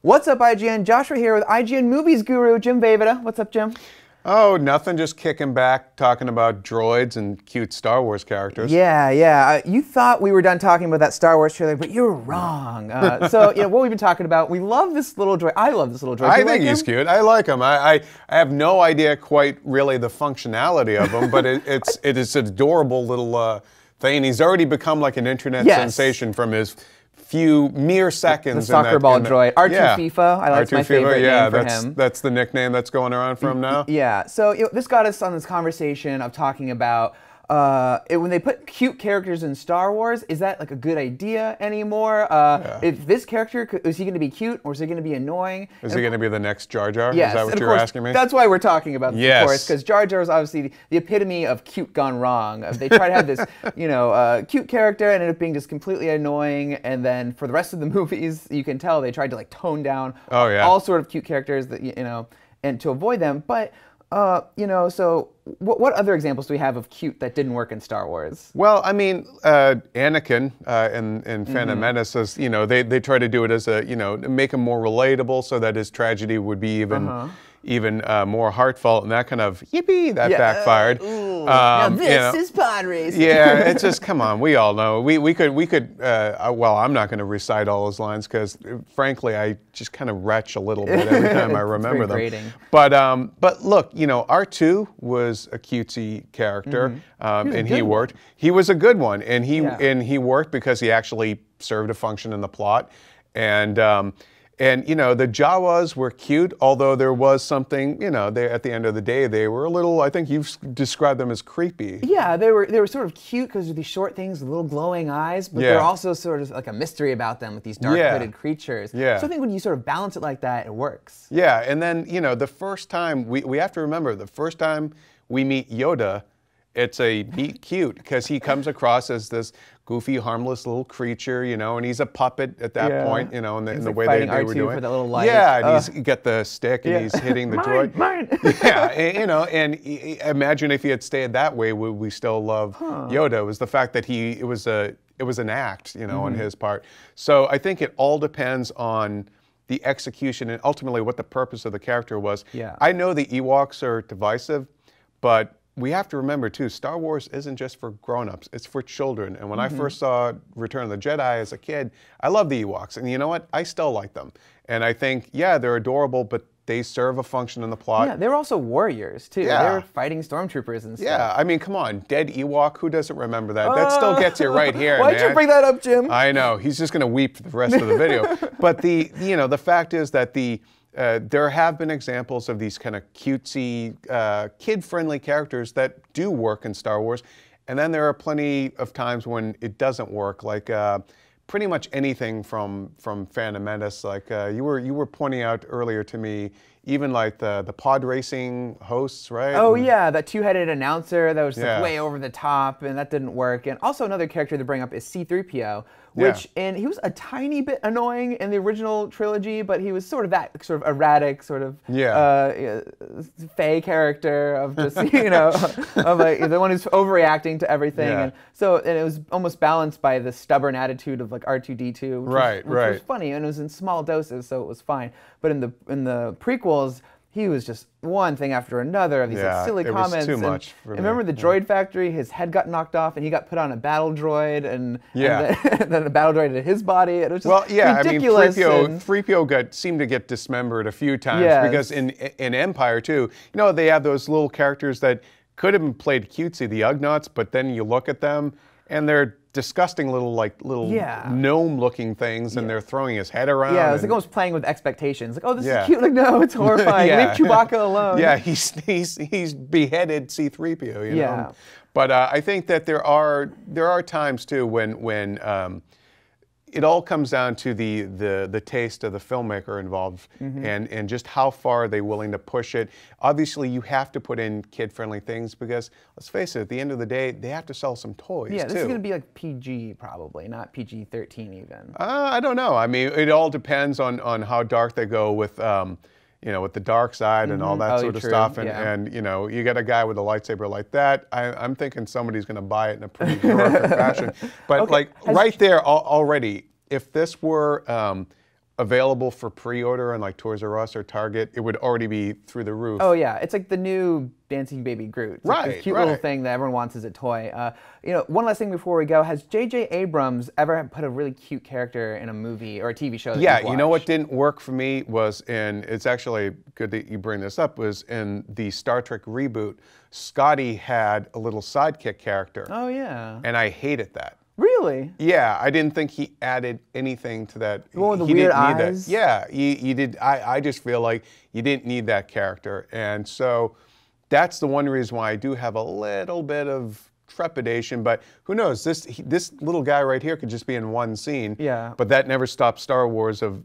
What's up, IGN? Joshua here with IGN Movies Guru, Jim Vejvoda. What's up, Jim? Oh, nothing. Just kicking back, talking about droids and cute Star Wars characters. Yeah. You thought we were done talking about that Star Wars trailer, but you were wrong. What we've been talking about, we love this little droid. I love this little droid. I think he's cute. I like him. I have no idea quite really the functionality of him, but it is an adorable little thing. He's already become like an internet sensation from his few mere seconds. The soccer ball droid. R2 FIFA. I like my favorite name for him. That's the nickname that's going around for him now. Yeah. So this got us on this conversation of talking about when they put cute characters in Star Wars, is that like a good idea anymore? If this character, is he going to be cute or is he going to be annoying? Is he going to be the next Jar Jar? Yes, is that what you're asking me? That's why we're talking about this, of course, because Jar Jar is obviously the epitome of cute gone wrong. They try to have this, cute character and ended up being just completely annoying, and then for the rest of the movies, you can tell they tried to like tone down all sort of cute characters that and to avoid them, but. So what other examples do we have of cute that didn't work in Star Wars? Well, I mean, Anakin in Phantom Menace says, they try to do it as a, make him more relatable so that his tragedy would be even more heartfelt, and that kind of yippee that backfired. Now this is pod racing. Yeah, it's just come on. We all know we could. Well, I'm not going to recite all his lines because, frankly, I just kind of retch a little bit every time I remember them. Grating. But look, R2 was a cutesy character, and he worked. He was a good one, and he worked because he actually served a function in the plot, and the Jawas were cute, although there was something, they, at the end of the day, they were a little, I think you've described them as creepy. Yeah, they were sort of cute because of these short things with little glowing eyes, but they're also sort of like a mystery about them with these dark hooded creatures. Yeah. So I think when you sort of balance it like that, it works. Yeah, and then, the first time, we have to remember, the first time we meet Yoda, it's a meet cute because he comes across as this goofy, harmless little creature, and he's a puppet at that point, in the way they were doing. For that little light. Yeah, and he's got the stick and he's hitting the droid. Mine. Yeah, and imagine if he had stayed that way, would we still love Yoda? It was the fact that it was an act, on his part. So I think it all depends on the execution and ultimately what the purpose of the character was. Yeah. I know the Ewoks are divisive, but we have to remember, too, Star Wars isn't just for grown-ups. It's for children. And when I first saw Return of the Jedi as a kid, I loved the Ewoks. And you know what? I still like them. And I think, they're adorable, but they serve a function in the plot. Yeah, they were also warriors, too. Yeah. They were fighting stormtroopers and stuff. Yeah, I mean, come on. Dead Ewok, who doesn't remember that? That still gets you right here, Why'd you bring that up, Jim? I know. He's just going to weep for the rest of the video. But the fact is that there have been examples of these kind of cutesy, kid-friendly characters that do work in Star Wars, and then there are plenty of times when it doesn't work, like pretty much anything from Phantom Menace. Like you were pointing out earlier to me, even like the pod racing hosts, right? Oh yeah, that two-headed announcer that was like way over the top, and that didn't work. And also another character to bring up is C-3PO, and he was a tiny bit annoying in the original trilogy, but he was sort of that sort of erratic, sort of fey character of just of like the one who's overreacting to everything. And so it was almost balanced by the stubborn attitude of like R2-D2, which was funny, and it was in small doses, so it was fine. But in the prequels, he was just one thing after another of these like, silly comments. It was too much for me. Remember the droid factory? His head got knocked off, and he got put on a battle droid, and then a battle droid hit his body. It was just ridiculous. I mean, 3PO seemed to get dismembered a few times because in Empire too, they have those little characters that could have been played cutesy, the Ugnaughts, but then you look at them and they're disgusting little gnome-looking things, and they're throwing his head around. Yeah, it's like almost playing with expectations. Like, oh, this is cute. Like, no, it's horrifying. Leave Chewbacca alone. Yeah, he's beheaded C-3PO. You know? But I think that there are times too when it all comes down to the taste of the filmmaker involved and just how far are they willing to push it. Obviously, you have to put in kid-friendly things because, let's face it, at the end of the day, they have to sell some toys, this is going to be like PG probably, not PG-13 even. I don't know. I mean, it all depends on how dark they go with with the dark side and all that sort of stuff. And you get a guy with a lightsaber like that, I'm thinking somebody's going to buy it in a pretty horrific fashion. But right there already, if this were available for pre-order on like Toys R Us or Target, it would already be through the roof. Oh yeah, it's like the new dancing baby Groot. It's like Right, this cute little thing that everyone wants as a toy. One last thing before we go: has J.J. Abrams ever put a really cute character in a movie or a TV show? That Yeah, you've you know what watched? didn't work for me was it's actually good that you bring this up, was in the Star Trek reboot, Scotty had a little sidekick character. Oh yeah. And I hated that. Really? Yeah, I didn't think he added anything to that. The one with the He weird didn't need eyes? that. Yeah, you did. I just feel like you didn't need that character. And so that's the one reason why I do have a little bit of trepidation, but who knows? This little guy right here could just be in one scene. Yeah. But that never stopped Star Wars of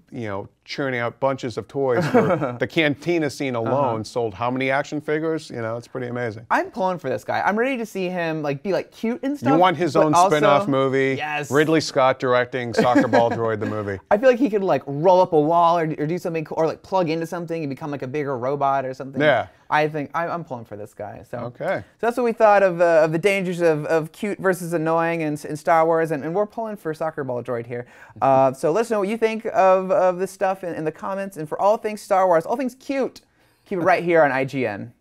churning out bunches of toys. For the cantina scene alone sold how many action figures? It's pretty amazing. I'm pulling for this guy. I'm ready to see him be like cute and stuff. You want his own spin-off movie? Yes. Ridley Scott directing Soccer Ball Droid the movie. I feel like he could roll up a wall or do something cool, or plug into something and become a bigger robot or something. Yeah. I think I'm pulling for this guy. So Okay. So that's what we thought of the dangers of cute versus annoying in Star Wars, and we're pulling for Soccer Ball Droid here. So let us know what you think of this stuff in the comments, and for all things Star Wars, all things cute, keep it right here on IGN.